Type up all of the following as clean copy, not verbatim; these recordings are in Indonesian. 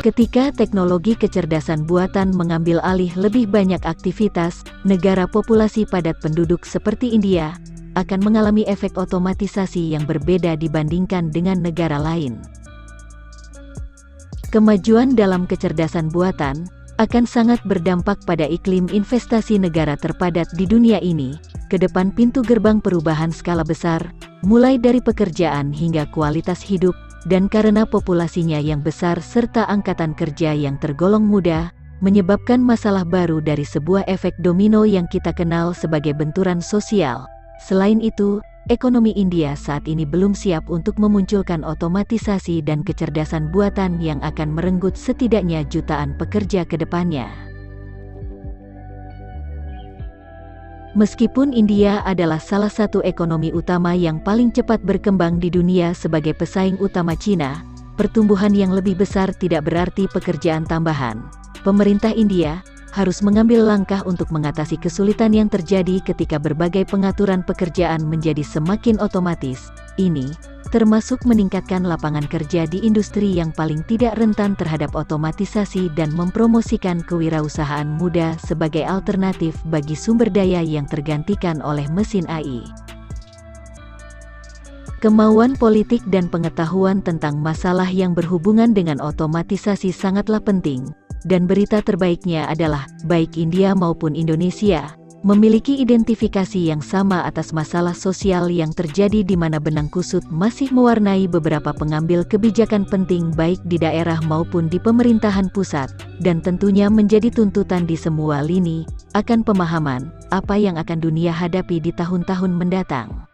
Ketika teknologi kecerdasan buatan mengambil alih lebih banyak aktivitas, negara populasi padat penduduk seperti India akan mengalami efek otomatisasi yang berbeda dibandingkan dengan negara lain. Kemajuan dalam kecerdasan buatan akan sangat berdampak pada iklim investasi negara terpadat di dunia ini. Ke depan pintu gerbang perubahan skala besar, mulai dari pekerjaan hingga kualitas hidup, dan karena populasinya yang besar serta angkatan kerja yang tergolong muda, menyebabkan masalah baru dari sebuah efek domino yang kita kenal sebagai benturan sosial. Selain itu, ekonomi India saat ini belum siap untuk memunculkan otomatisasi dan kecerdasan buatan yang akan merenggut setidaknya jutaan pekerja ke depannya. Meskipun India adalah salah satu ekonomi utama yang paling cepat berkembang di dunia sebagai pesaing utama Cina, pertumbuhan yang lebih besar tidak berarti pekerjaan tambahan. Pemerintah India harus mengambil langkah untuk mengatasi kesulitan yang terjadi ketika berbagai pengaturan pekerjaan menjadi semakin otomatis. Ini termasuk meningkatkan lapangan kerja di industri yang paling tidak rentan terhadap otomatisasi dan mempromosikan kewirausahaan muda sebagai alternatif bagi sumber daya yang tergantikan oleh mesin AI. Kemauan politik dan pengetahuan tentang masalah yang berhubungan dengan otomatisasi sangatlah penting, dan berita terbaiknya adalah, baik India maupun Indonesia memiliki identifikasi yang sama atas masalah sosial yang terjadi di mana benang kusut masih mewarnai beberapa pengambil kebijakan penting baik di daerah maupun di pemerintahan pusat, dan tentunya menjadi tuntutan di semua lini, akan pemahaman apa yang akan dunia hadapi di tahun-tahun mendatang.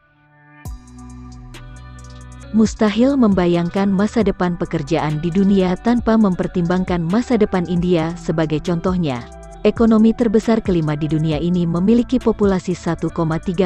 Mustahil membayangkan masa depan pekerjaan di dunia tanpa mempertimbangkan masa depan India sebagai contohnya. Ekonomi terbesar kelima di dunia ini memiliki populasi 1,3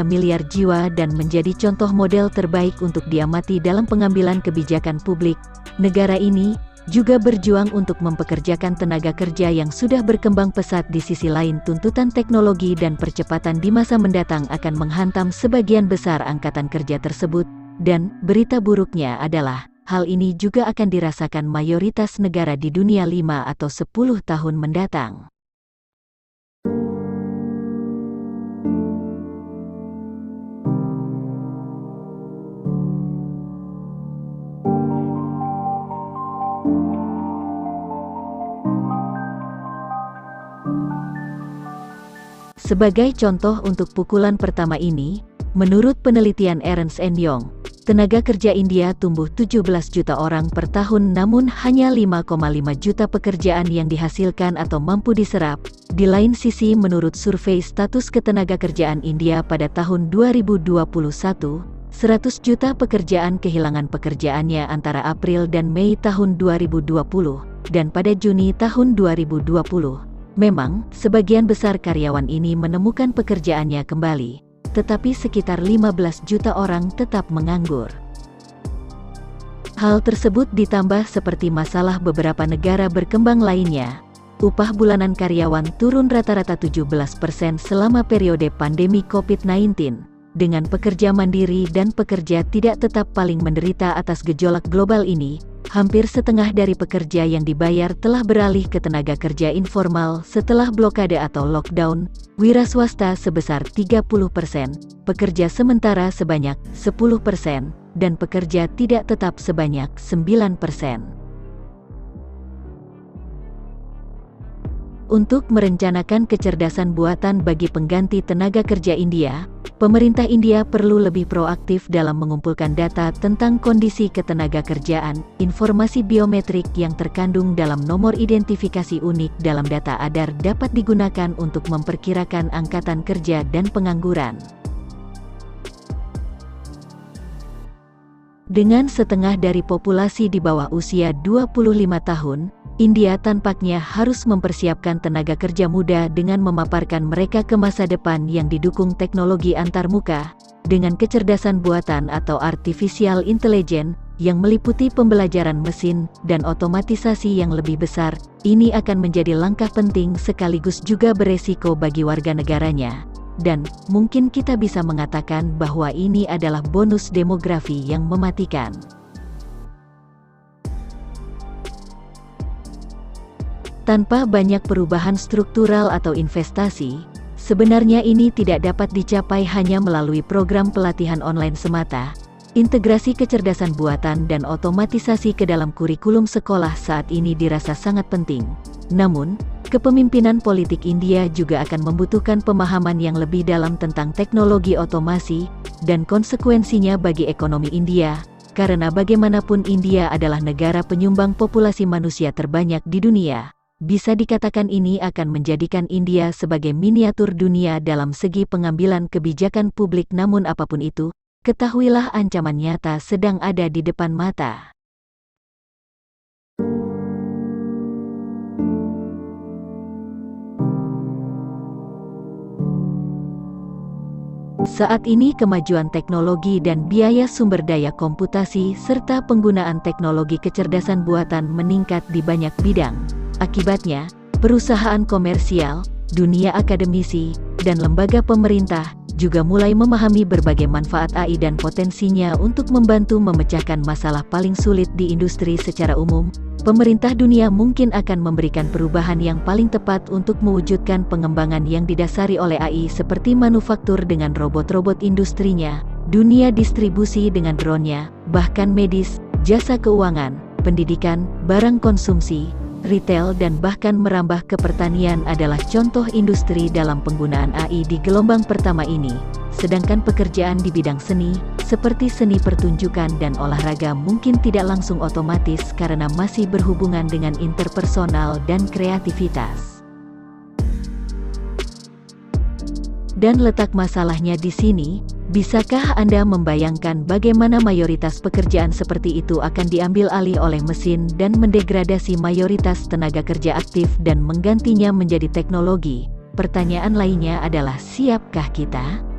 miliar jiwa dan menjadi contoh model terbaik untuk diamati dalam pengambilan kebijakan publik. Negara ini juga berjuang untuk mempekerjakan tenaga kerja yang sudah berkembang pesat. Di sisi lain, tuntutan teknologi dan percepatan di masa mendatang akan menghantam sebagian besar angkatan kerja tersebut, dan berita buruknya adalah hal ini juga akan dirasakan mayoritas negara di dunia 5 atau 10 tahun mendatang. Sebagai contoh untuk pukulan pertama ini, menurut penelitian Ernst & Young, tenaga kerja India tumbuh 17 juta orang per tahun, namun hanya 5,5 juta pekerjaan yang dihasilkan atau mampu diserap. Di lain sisi, menurut survei status ketenagakerjaan India pada tahun 2021, 100 juta pekerjaan kehilangan pekerjaannya antara April dan Mei tahun 2020, dan pada Juni tahun 2020. Memang, sebagian besar karyawan ini menemukan pekerjaannya kembali, tetapi sekitar 15 juta orang tetap menganggur. Hal tersebut ditambah seperti masalah beberapa negara berkembang lainnya. Upah bulanan karyawan turun rata-rata 17% selama periode pandemi COVID-19, dengan pekerja mandiri dan pekerja tidak tetap paling menderita atas gejolak global ini. Hampir setengah dari pekerja yang dibayar telah beralih ke tenaga kerja informal setelah blokade atau lockdown, wira swasta sebesar 30%, pekerja sementara sebanyak 10%, dan pekerja tidak tetap sebanyak 9%. Untuk merencanakan kecerdasan buatan bagi pengganti tenaga kerja India, pemerintah India perlu lebih proaktif dalam mengumpulkan data tentang kondisi ketenaga kerjaan. Informasi biometrik yang terkandung dalam nomor identifikasi unik dalam data Aadhaar dapat digunakan untuk memperkirakan angkatan kerja dan pengangguran. Dengan setengah dari populasi di bawah usia 25 tahun, India tampaknya harus mempersiapkan tenaga kerja muda dengan memaparkan mereka ke masa depan yang didukung teknologi antarmuka, dengan kecerdasan buatan atau artificial intelligence, yang meliputi pembelajaran mesin dan otomatisasi yang lebih besar. Ini akan menjadi langkah penting sekaligus juga beresiko bagi warga negaranya. Dan, mungkin kita bisa mengatakan bahwa ini adalah bonus demografi yang mematikan. Tanpa banyak perubahan struktural atau investasi, sebenarnya ini tidak dapat dicapai hanya melalui program pelatihan online semata. Integrasi kecerdasan buatan dan otomatisasi ke dalam kurikulum sekolah saat ini dirasa sangat penting. Namun, kepemimpinan politik India juga akan membutuhkan pemahaman yang lebih dalam tentang teknologi otomasi dan konsekuensinya bagi ekonomi India, karena bagaimanapun India adalah negara penyumbang populasi manusia terbanyak di dunia. Bisa dikatakan ini akan menjadikan India sebagai miniatur dunia dalam segi pengambilan kebijakan publik, namun apapun itu, ketahuilah ancaman nyata sedang ada di depan mata. Saat ini kemajuan teknologi dan biaya sumber daya komputasi serta penggunaan teknologi kecerdasan buatan meningkat di banyak bidang. Akibatnya, perusahaan komersial, dunia akademisi, dan lembaga pemerintah juga mulai memahami berbagai manfaat AI dan potensinya untuk membantu memecahkan masalah paling sulit di industri secara umum. Pemerintah dunia mungkin akan memberikan perubahan yang paling tepat untuk mewujudkan pengembangan yang didasari oleh AI seperti manufaktur dengan robot-robot industrinya, dunia distribusi dengan drone-nya, bahkan medis, jasa keuangan, pendidikan, barang konsumsi, retail dan bahkan merambah ke pertanian adalah contoh industri dalam penggunaan AI di gelombang pertama ini. Sedangkan pekerjaan di bidang seni, seperti seni pertunjukan dan olahraga mungkin tidak langsung otomatis karena masih berhubungan dengan interpersonal dan kreativitas. Dan letak masalahnya di sini, bisakah Anda membayangkan bagaimana mayoritas pekerjaan seperti itu akan diambil alih oleh mesin dan mendegradasi mayoritas tenaga kerja aktif dan menggantinya menjadi teknologi? Pertanyaan lainnya adalah, siapkah kita?